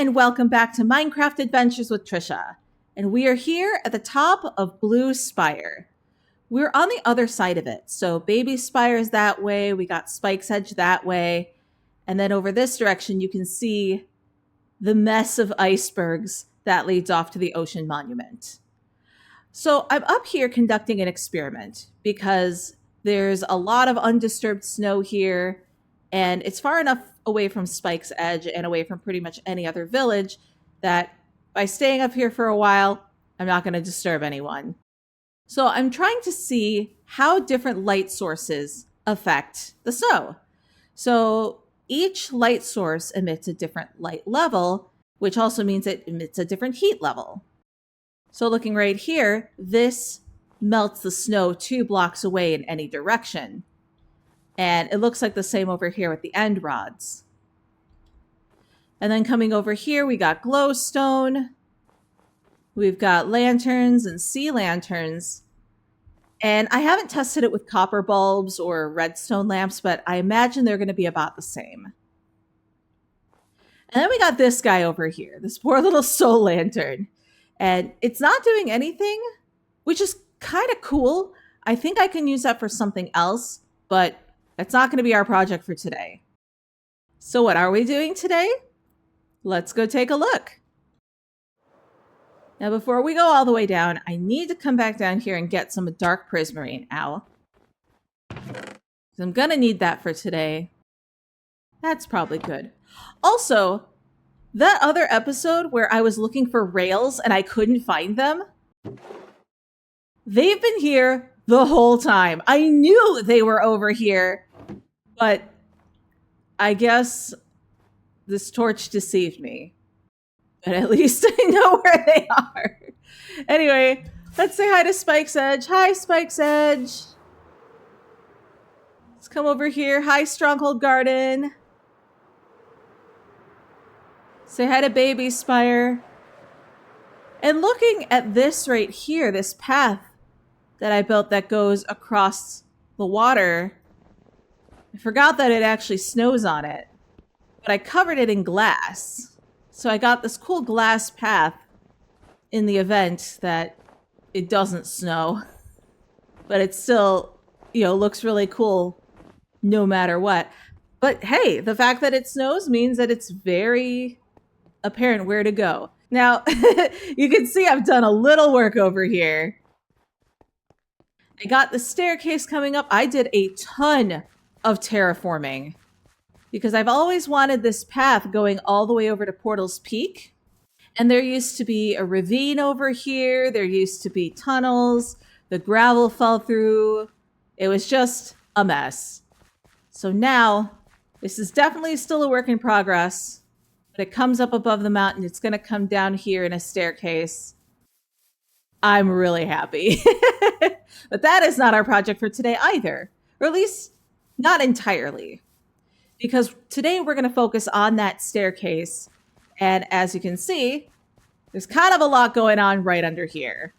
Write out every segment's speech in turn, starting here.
and welcome back to Minecraft Adventures with Tricia. And we are here at the top of Blue Spire. We're on the other side of it. So Baby Spire is that way, we got Spike's Edge that way, and then over this direction you can see the mess of icebergs that leads off to the Ocean Monument. So I'm up here conducting an experiment because there's a lot of undisturbed snow here, and it's far enough away from Spike's Edge and away from pretty much any other village that by staying up here for a while, I'm not going to disturb anyone. So I'm trying to see how different light sources affect the snow. So each light source emits a different light level, which also means it emits a different heat level. So looking right here, this melts the snow 2 blocks away in any direction. And it looks like the same over here with the end rods. And then coming over here, we got glowstone. We've got lanterns and sea lanterns. And I haven't tested it with copper bulbs or redstone lamps, but I imagine they're going to be about the same. And then we got this guy over here, this poor little soul lantern. And it's not doing anything, which is kind of cool. I think I can use that for something else, but that's not going to be our project for today. So what are we doing today? Let's go take a look. Now, before we go all the way down, I need to come back down here and get some dark prismarine. Ow. I'm going to need that for today. That's probably good. Also, that other episode where I was looking for rails and I couldn't find them, they've been here the whole time. I knew they were over here, but I guess this torch deceived me. But at least I know where they are. Anyway, let's say hi to Spike's Edge. Hi, Spike's Edge. Let's come over here. Hi, Stronghold Garden. Say hi to Baby Spire. And looking at this right here, this path that I built that goes across the water, I forgot that it actually snows on it, but I covered it in glass. So I got this cool glass path in the event that it doesn't snow, but it still, looks really cool no matter what. But hey, the fact that it snows means that it's very apparent where to go. Now, you can see I've done a little work over here. I got the staircase coming up. I did a ton of terraforming because I've always wanted this path going all the way over to Portal's Peak. And there used to be a ravine over here. There used to be tunnels. The gravel fell through. It was just a mess. So now, this is definitely still a work in progress, but it comes up above the mountain. It's going to come down here in a staircase. I'm really happy. But that is not our project for today either, or at least not entirely, because today we're going to focus on that staircase. And as you can see, there's kind of a lot going on right under here.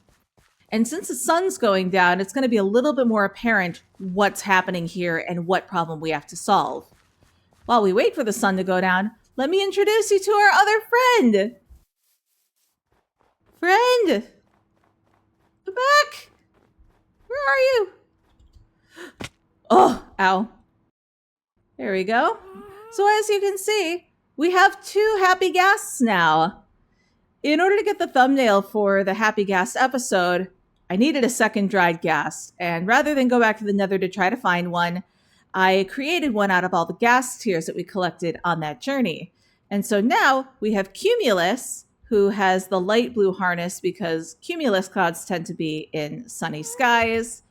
And since the sun's going down, it's going to be a little bit more apparent what's happening here and what problem we have to solve. While we wait for the sun to go down, let me introduce you to our other friend. Friend! Come back! Where are you? Oh, ow. There we go. So as you can see, we have 2 happy guests now. In order to get the thumbnail for the happy guest episode, I needed a second dried ghast. And rather than go back to the Nether to try to find one, I created one out of all the ghast tears that we collected on that journey. And so now we have Cumulus, who has the light blue harness because cumulus clouds tend to be in sunny skies.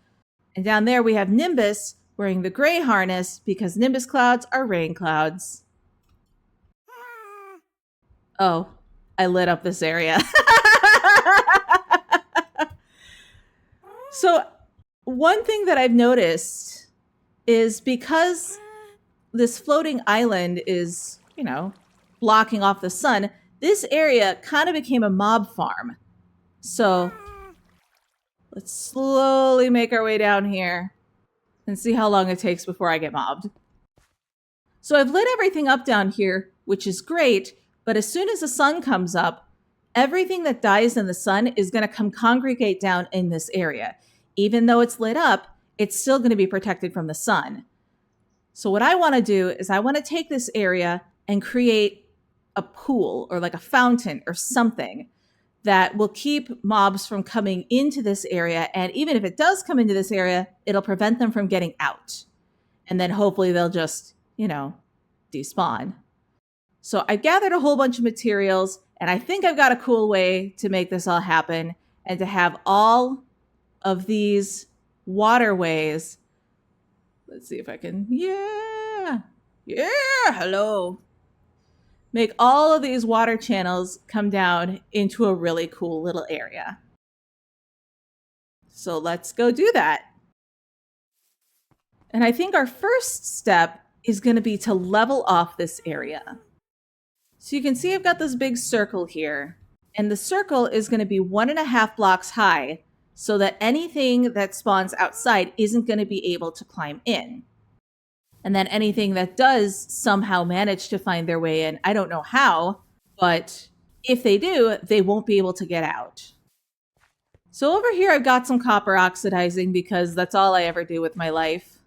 And down there we have Nimbus wearing the gray harness because Nimbus clouds are rain clouds. Oh, I lit up this area. So one thing that I've noticed is because this floating island is, blocking off the sun, this area kind of became a mob farm. So let's slowly make our way down here and see how long it takes before I get mobbed. So I've lit everything up down here, which is great, But as soon as the sun comes up, everything that dies in the sun is going to come congregate down in this area. Even though it's lit up, it's still going to be protected from the sun. So what I want to do is I want to take this area and create a pool or like a fountain or something that will keep mobs from coming into this area. And even if it does come into this area, it'll prevent them from getting out. And then hopefully they'll just, despawn. So I gathered a whole bunch of materials, and I think I've got a cool way to make this all happen and to have all of these waterways. Let's see if I can. Yeah, hello. Make all of these water channels come down into a really cool little area. So let's go do that. And I think our first step is going to be to level off this area. So you can see I've got this big circle here, and the circle is going to be 1.5 blocks high so that anything that spawns outside isn't going to be able to climb in. And then anything that does somehow manage to find their way in, I don't know how, but if they do, they won't be able to get out. So over here, I've got some copper oxidizing because that's all I ever do with my life.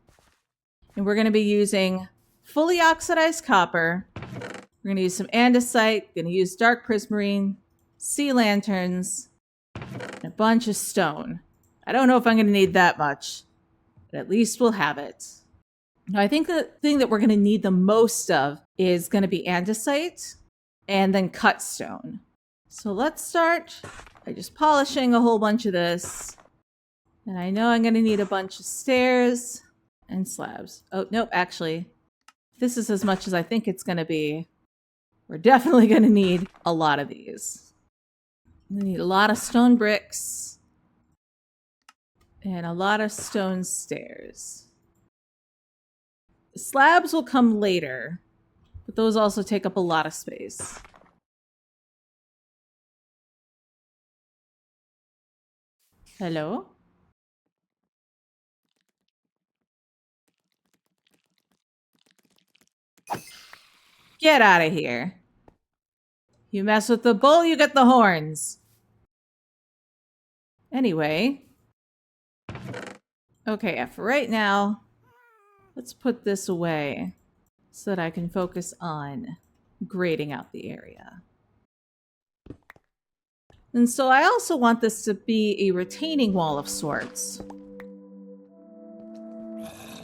And we're going to be using fully oxidized copper. We're going to use some andesite, going to use dark prismarine, sea lanterns, and a bunch of stone. I don't know if I'm going to need that much, but at least we'll have it. Now, I think the thing that we're going to need the most of is going to be andesite and then cut stone. So let's start by just polishing a whole bunch of this. And I know I'm going to need a bunch of stairs and slabs. Oh, nope, actually, this is as much as I think it's going to be. We're definitely going to need a lot of these. We need a lot of stone bricks and a lot of stone stairs. The slabs will come later, but those also take up a lot of space. Hello? Get out of here. You mess with the bull, you get the horns. Anyway. Okay, for right now, let's put this away so that I can focus on grading out the area. And so I also want this to be a retaining wall of sorts.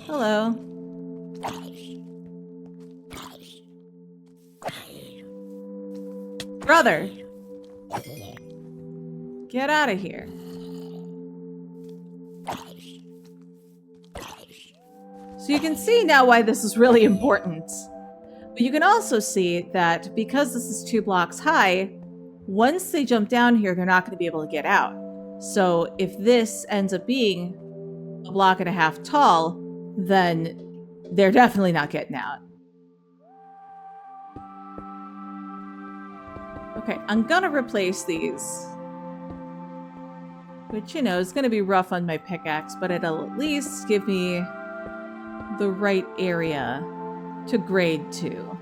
Hello. Brother! Get out of here. So you can see now why this is really important. But you can also see that because this is 2 blocks high, once they jump down here, they're not going to be able to get out. So if this ends up being 1.5 blocks tall, then they're definitely not getting out. Okay, I'm going to replace these. Which, is going to be rough on my pickaxe, but it'll at least give me the right area to grade to.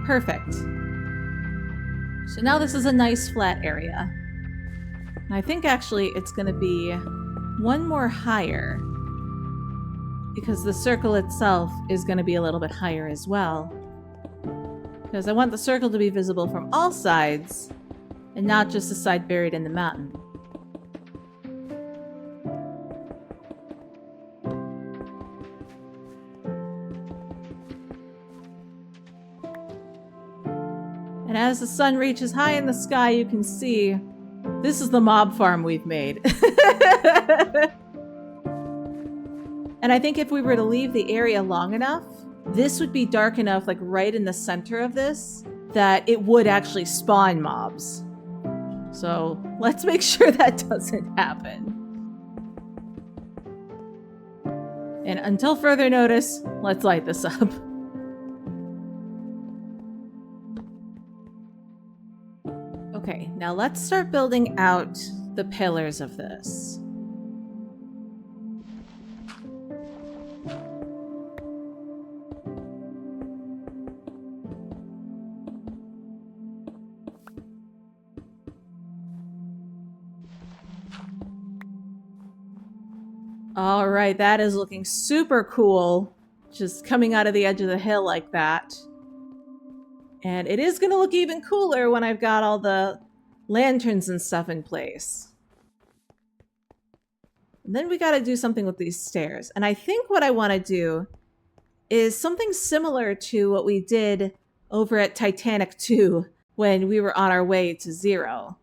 Perfect. So now this is a nice flat area. I think actually it's going to be one more higher, because the circle itself is going to be a little bit higher as well. Because I want the circle to be visible from all sides, and not just the side buried in the mountain. And as the sun reaches high in the sky, you can see this is the mob farm we've made. And I think if we were to leave the area long enough, this would be dark enough, like right in the center of this, that it would actually spawn mobs. So let's make sure that doesn't happen. And until further notice, let's light this up. Okay, now let's start building out the pillars of this. All right, that is looking super cool. Just coming out of the edge of the hill like that. And it is going to look even cooler when I've got all the lanterns and stuff in place. And then we got to do something with these stairs. And I think what I want to do is something similar to what we did over at Titanic 2 when we were on our way to 0.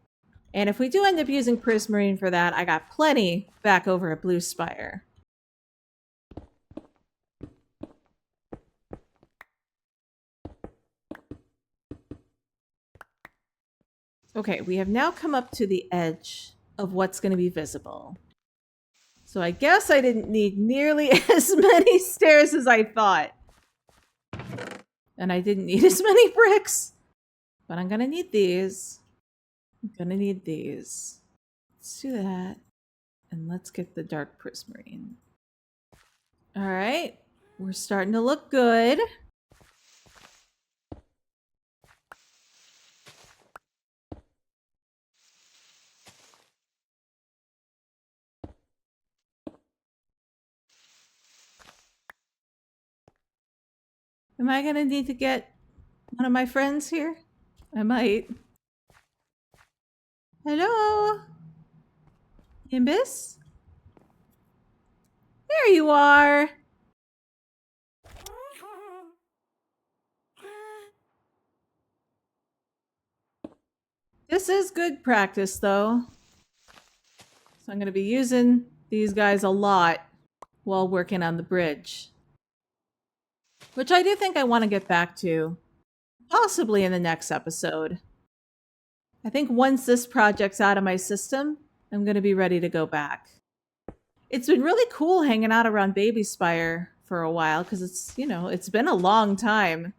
And if we do end up using Prismarine for that, I got plenty back over at Blue Spire. Okay, we have now come up to the edge of what's going to be visible. So I guess I didn't need nearly as many stairs as I thought. And I didn't need as many bricks. But I'm going to need these. I'm going to need these. Let's do that. And let's get the dark prismarine. All right. We're starting to look good. Am I going to need to get one of my friends here? I might. Hello? Nimbus? There you are. This is good practice, though. So I'm going to be using these guys a lot while working on the bridge. Which I do think I want to get back to, possibly in the next episode. I think once this project's out of my system, I'm going to be ready to go back. It's been really cool hanging out around Baby Spire for a while because it's, you know, it's been a long time.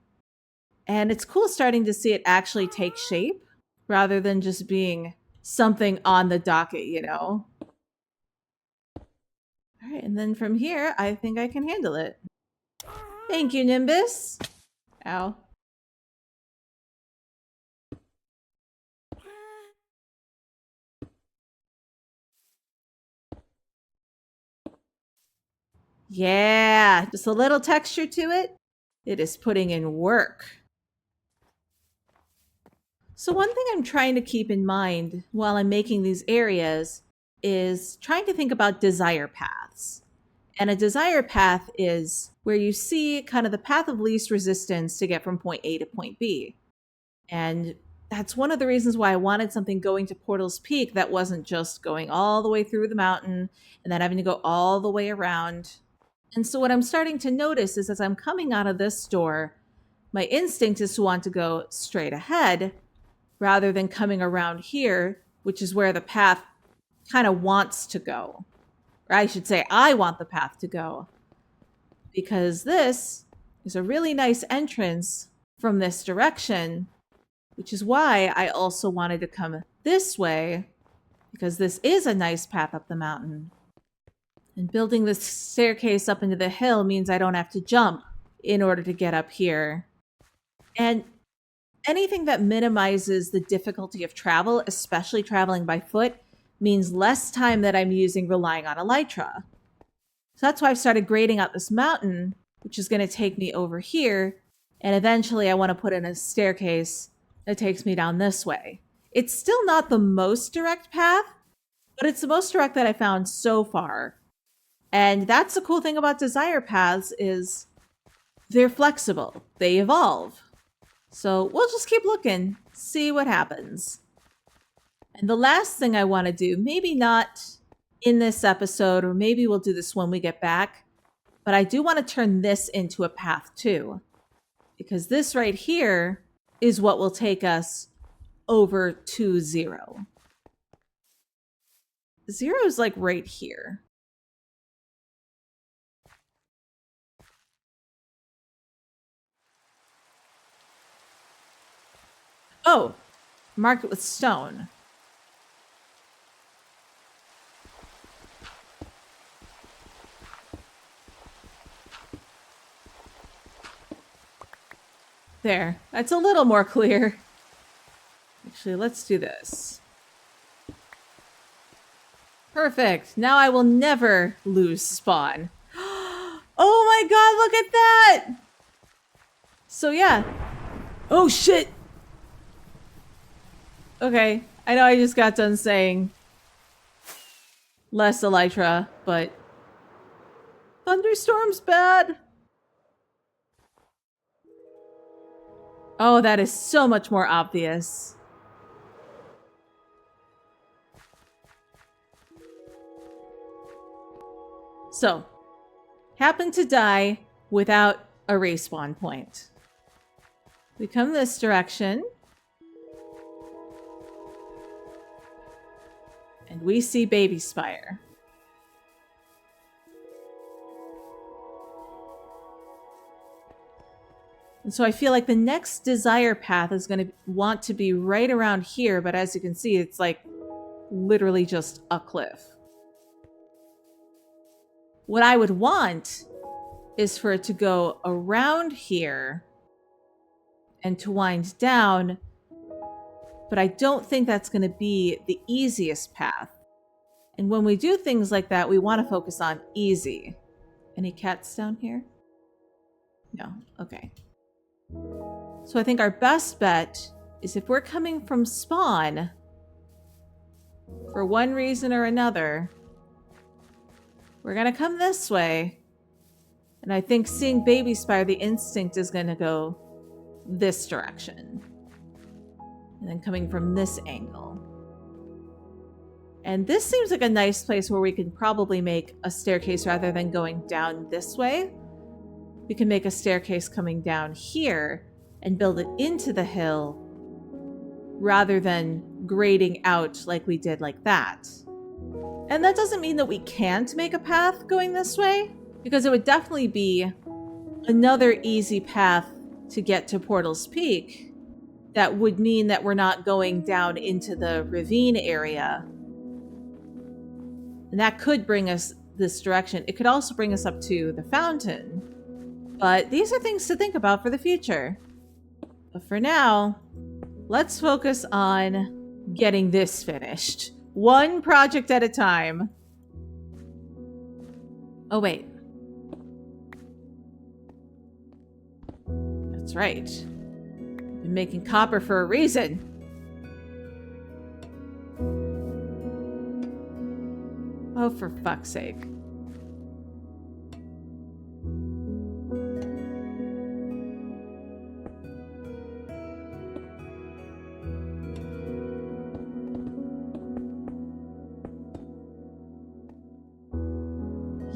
And it's cool starting to see it actually take shape rather than just being something on the docket, you know? All right, and then from here, I think I can handle it. Thank you, Nimbus. Ow. Yeah, just a little texture to it. It is putting in work. So one thing I'm trying to keep in mind while I'm making these areas is trying to think about desire paths. And a desire path is where you see kind of the path of least resistance to get from point A to point B. And that's one of the reasons why I wanted something going to Portal's Peak that wasn't just going all the way through the mountain and then having to go all the way around. And so what I'm starting to notice is as I'm coming out of this door, my instinct is to want to go straight ahead rather than coming around here, which is where the path kind of wants to go. Or I should say, I want the path to go. Because this is a really nice entrance from this direction, which is why I also wanted to come this way, because this is a nice path up the mountain. And building this staircase up into the hill means I don't have to jump in order to get up here. And anything that minimizes the difficulty of travel, especially traveling by foot, means less time that I'm using relying on elytra. So that's why I've started grading out this mountain, which is going to take me over here. And eventually I want to put in a staircase that takes me down this way. It's still not the most direct path, but it's the most direct that I found so far. And that's the cool thing about desire paths is they're flexible. They evolve. So we'll just keep looking, see what happens. And the last thing I want to do, maybe not in this episode, or maybe we'll do this when we get back, but I do want to turn this into a path too, because this right here is what will take us over to 0. 0 is like right here. Oh, mark it with stone. There, that's a little more clear. Actually, let's do this. Perfect. Now I will never lose spawn. Oh my god, look at that! So yeah. Oh shit! Okay, I know I just got done saying less elytra, but thunderstorm's bad. Oh, that is so much more obvious. So, happened to die without a respawn point. We come this direction. And we see Baby Spire. And so I feel like the next desire path is going to want to be right around here, but as you can see, it's like literally just a cliff. What I would want is for it to go around here and to wind down, but I don't think that's going to be the easiest path. And when we do things like that, we want to focus on easy. Any cats down here? No. Okay. So I think our best bet is if we're coming from spawn, for one reason or another, we're going to come this way. And I think seeing Baby Spire, the instinct is going to go this direction. And then coming from this angle. And this seems like a nice place where we can probably make a staircase rather than going down this way. We can make a staircase coming down here and build it into the hill rather than grading out like we did like that. And that doesn't mean that we can't make a path going this way, because it would definitely be another easy path to get to Portal's Peak. That would mean that we're not going down into the ravine area. And that could bring us this direction. It could also bring us up to the fountain. But these are things to think about for the future. But for now, let's focus on getting this finished. One project at a time. Oh, wait. That's right. I've been making copper for a reason. Oh, for fuck's sake.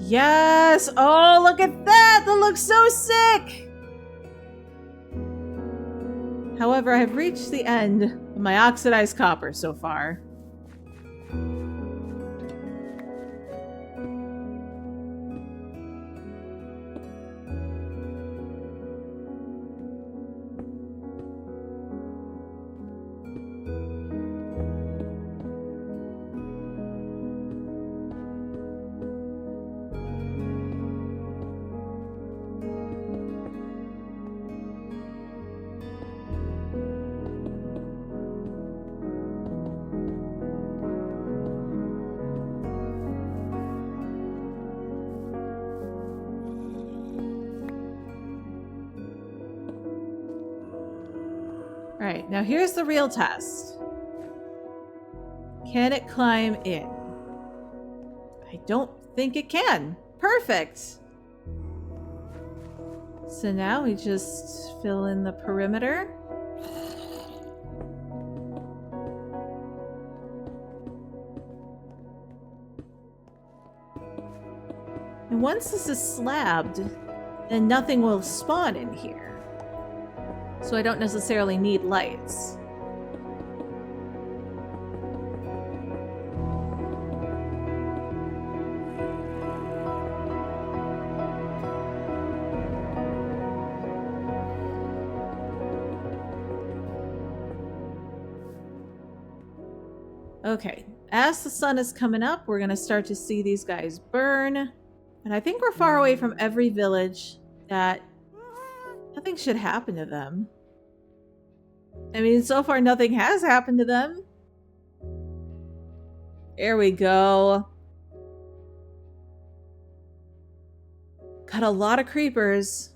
Yes! Oh, look at that! That looks so sick! However, I have reached the end of my oxidized copper so far. Alright, now here's the real test. Can it climb in? I don't think it can. Perfect! So now we just fill in the perimeter. And once this is slabbed, then nothing will spawn in here. So I don't necessarily need lights. Okay, as the sun is coming up, we're gonna start to see these guys burn. And I think we're far away from every village that nothing should happen to them. I mean, so far nothing has happened to them. There we go. Got a lot of creepers.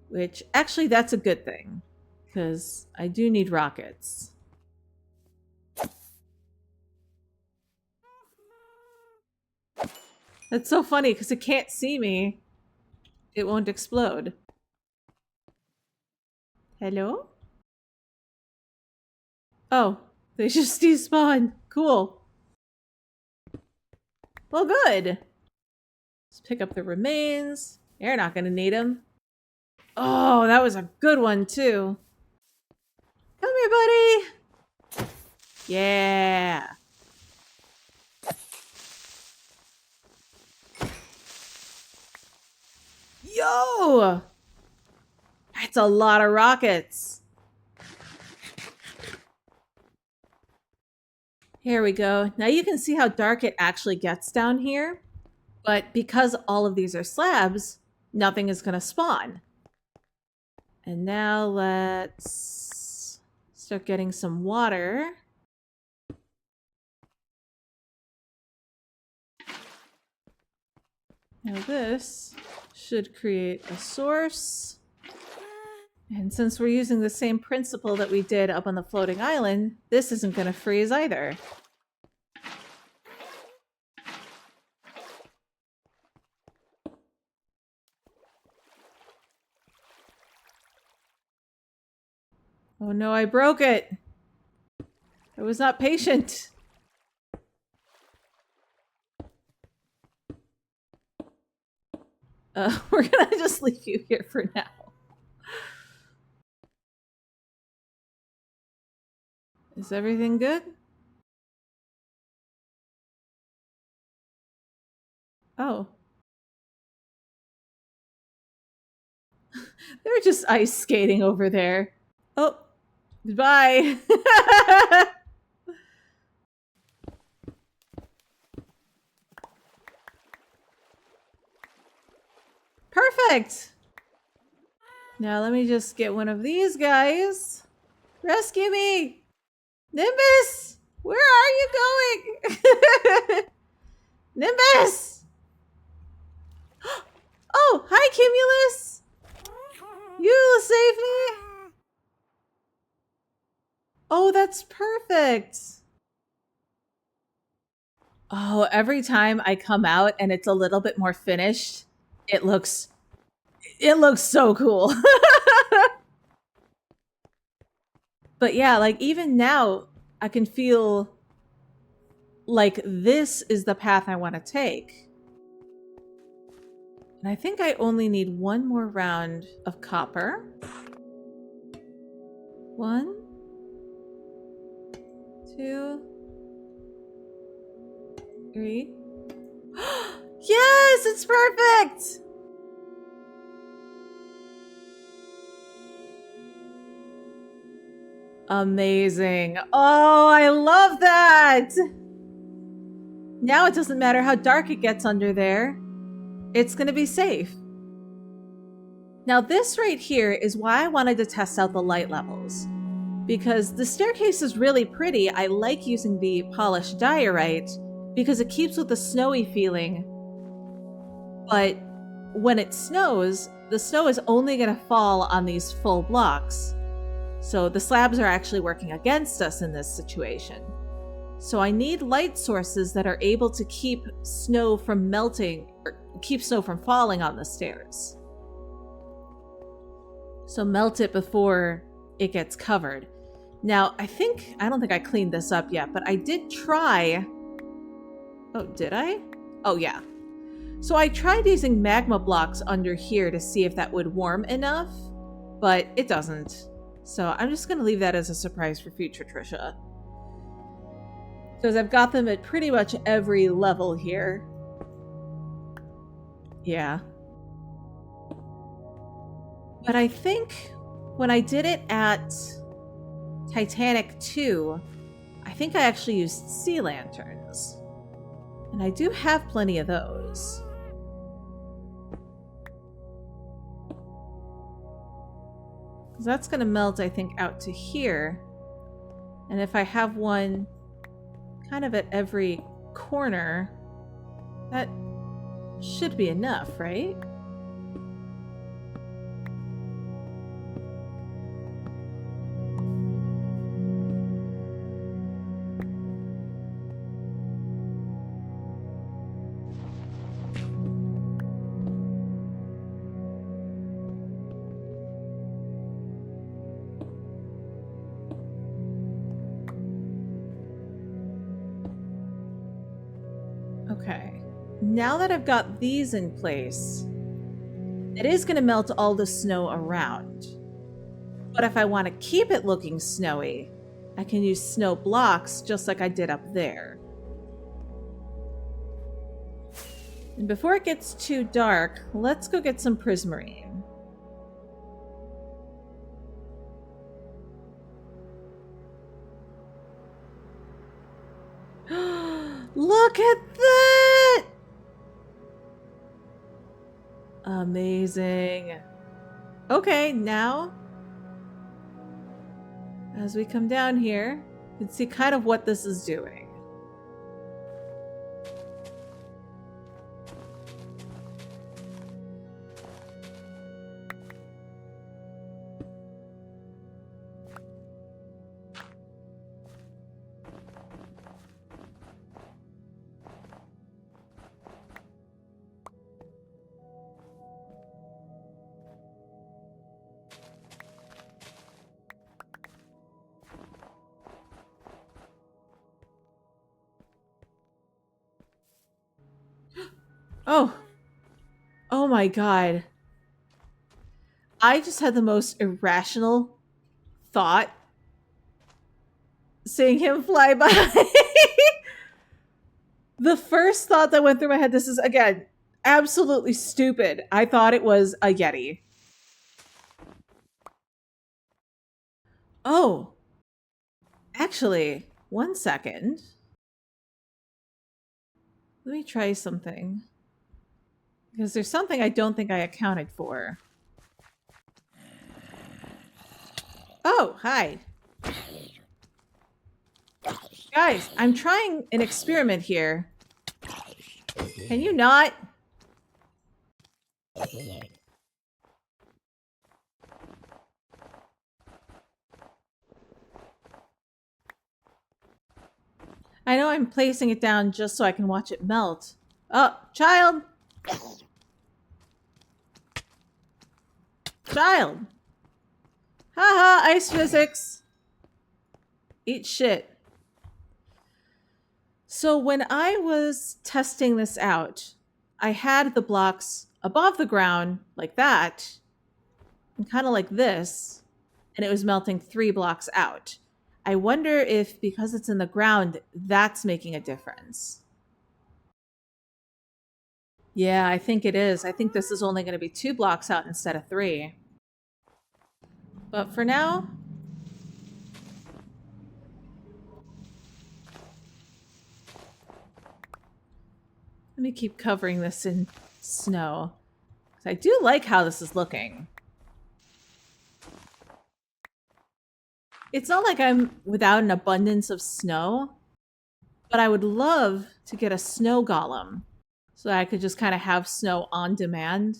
Which, actually, that's a good thing. Because I do need rockets. That's so funny, because it can't see me. It won't explode. Hello? Oh, they just despawned. Cool. Well, good. Let's pick up the remains. You're not gonna need them. Oh, that was a good one, too. Come here, buddy. Yeah. Yo! That's a lot of rockets. Here we go. Now you can see how dark it actually gets down here. But because all of these are slabs, nothing is going to spawn. And now let's start getting some water. Now this should create a source. And since we're using the same principle that we did up on the floating island, this isn't going to freeze either. Oh no, I broke it. I was not patient. We're gonna just leave you here for now. Is everything good? Oh. They're just ice skating over there. Oh, goodbye. Perfect. Now let me just get one of these guys. Rescue me. Nimbus, where are you going? Nimbus. Oh, hi, Cumulus. You will save me. Oh, that's perfect. Oh, every time I come out and it's a little bit more finished, it looks so cool. But yeah, like even now I can feel like this is the path I want to take. And I think I only need one more round of copper. 1, 2, 3. Yes, it's perfect! Amazing. Oh, I love that! Now it doesn't matter how dark it gets under there. It's gonna be safe. Now this right here is why I wanted to test out the light levels. Because the staircase is really pretty. I like using the polished diorite because it keeps with the snowy feeling. But when it snows, the snow is only gonna fall on these full blocks. So the slabs are actually working against us in this situation. So I need light sources that are able to keep snow from melting, or keep snow from falling on the stairs. So melt it before it gets covered. Now, I don't think I cleaned this up yet, but I did try. Oh, did I? Oh, yeah. So I tried using magma blocks under here to see if that would warm enough, but it doesn't. So I'm just going to leave that as a surprise for future Tricia. Because I've got them at pretty much every level here. Yeah. But I think when I did it at Titanic 2, I think I actually used sea lanterns. And I do have plenty of those. Because that's going to melt, I think, out to here. And if I have one kind of at every corner, that should be enough, right? Okay, now that I've got these in place, it is going to melt all the snow around. But if I want to keep it looking snowy, I can use snow blocks just like I did up there. And before it gets too dark, let's go get some prismarine. Look at that! Amazing. Okay, now, as we come down here, you can see kind of what this is doing. Oh my god. I just had the most irrational thought seeing him fly by. The first thought that went through my head, this is, again, absolutely stupid. I thought it was a Yeti. Oh. Actually, one second. Let me try something. Because there's something I don't think I accounted for. Oh, hi. Guys, I'm trying an experiment here. Can you not? I know I'm placing it down just so I can watch it melt. Oh, child! Child! Haha, ice physics! Eat shit. So when I was testing this out, I had the blocks above the ground like that, and kind of like this, and it was melting 3 blocks out. I wonder if, because it's in the ground, that's making a difference. Yeah, I think it is. I think this is only going to be 2 blocks out instead of 3. But for now, let me keep covering this in snow. I do like how this is looking. It's not like I'm without an abundance of snow, but I would love to get a snow golem so that I could just kind of have snow on demand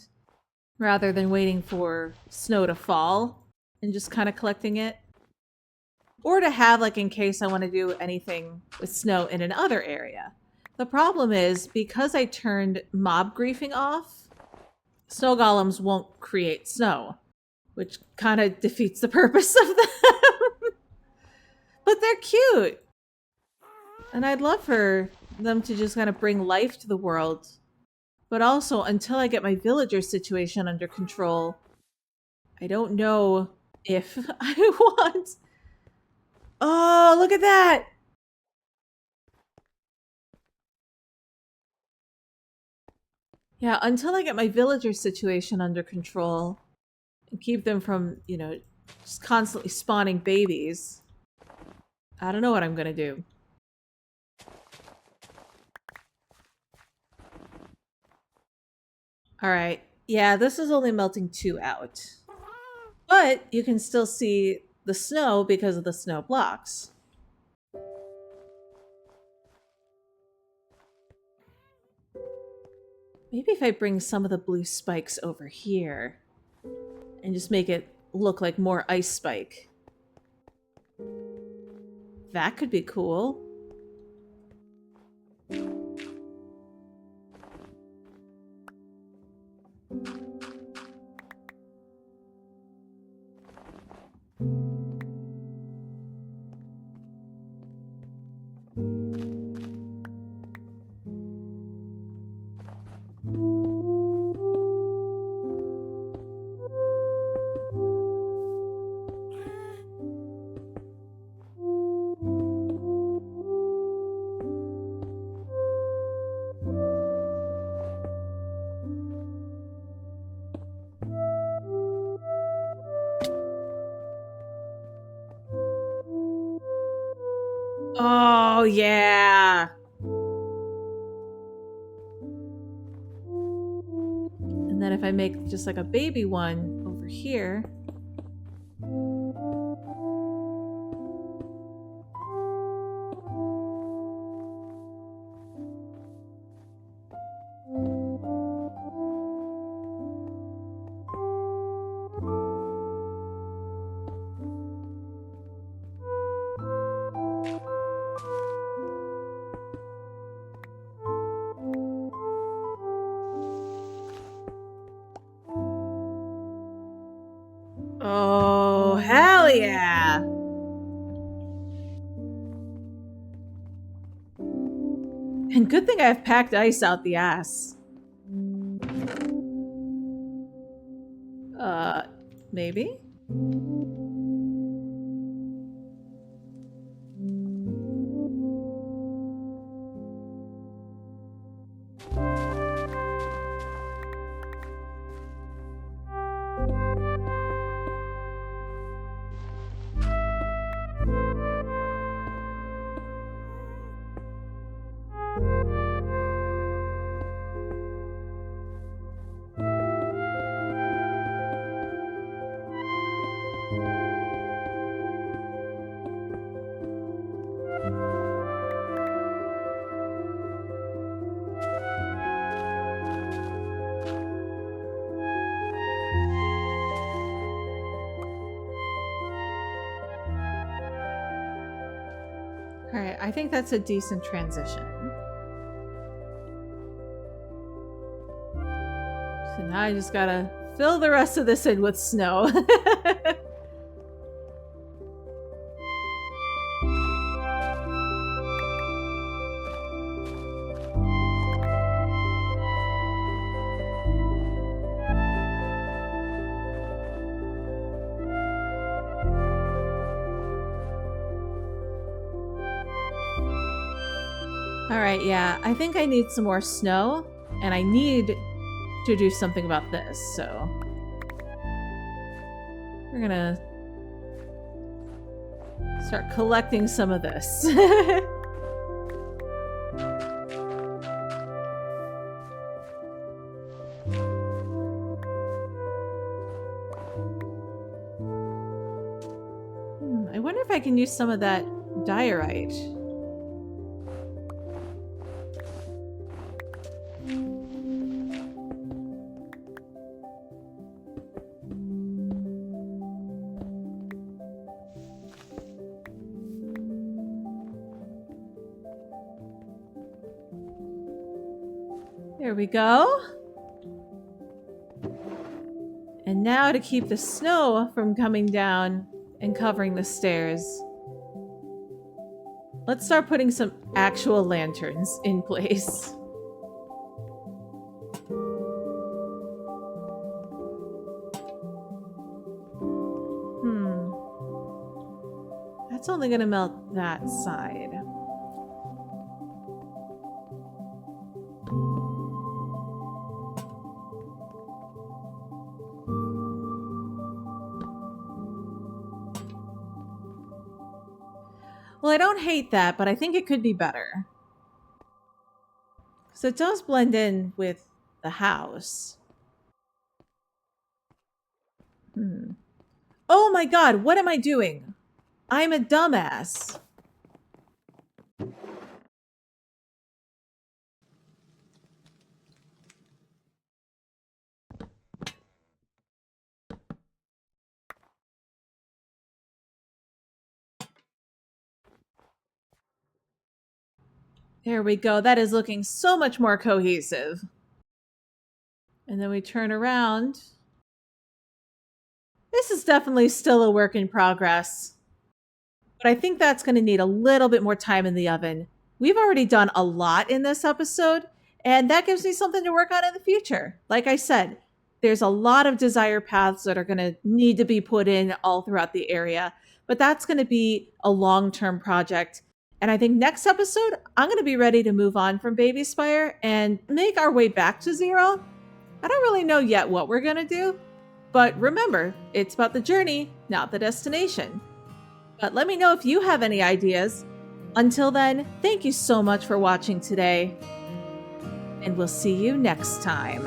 rather than waiting for snow to fall and just kind of collecting it. or to have like in case I want to do anything with snow in another area. The problem is because I turned mob griefing off, snow golems won't create snow, which kind of defeats the purpose of them. But they're cute. And I'd love for them to just kind of bring life to the world. But also, until I get my villager situation under control, I don't know if I want... Oh, look at that! Yeah, until I get my villager situation under control and keep them from, you know, just constantly spawning babies, I don't know what I'm gonna do. Alright, yeah, this is only melting 2 out. But you can still see the snow because of the snow blocks. Maybe if I bring some of the blue spikes over here and just make it look like more ice spike. That could be cool. Oh, yeah. And then if I make just like a baby one over here. Oh, hell yeah. And good thing I have packed ice out the ass. Maybe? Alright, I think that's a decent transition. So now I just gotta fill the rest of this in with snow. Alright, yeah, I think I need some more snow, and I need to do something about this, so... We're gonna... start collecting some of this. I wonder if I can use some of that diorite. There we go. And now to keep the snow from coming down and covering the stairs, let's start putting some actual lanterns in place. That's only gonna melt that side. Well, I don't hate that, but I think it could be better. So it does blend in with the house. Oh my god, what am I doing? I'm a dumbass. There we go. That is looking so much more cohesive. And then we turn around. This is definitely still a work in progress. But I think that's going to need a little bit more time in the oven. We've already done a lot in this episode, and that gives me something to work on in the future. Like I said, there's a lot of desire paths that are going to need to be put in all throughout the area, but that's going to be a long-term project. And I think next episode, I'm going to be ready to move on from Baby Spire and make our way back to Zero. I don't really know yet what we're going to do, but remember, it's about the journey, not the destination. But let me know if you have any ideas. Until then, thank you so much for watching today, and we'll see you next time.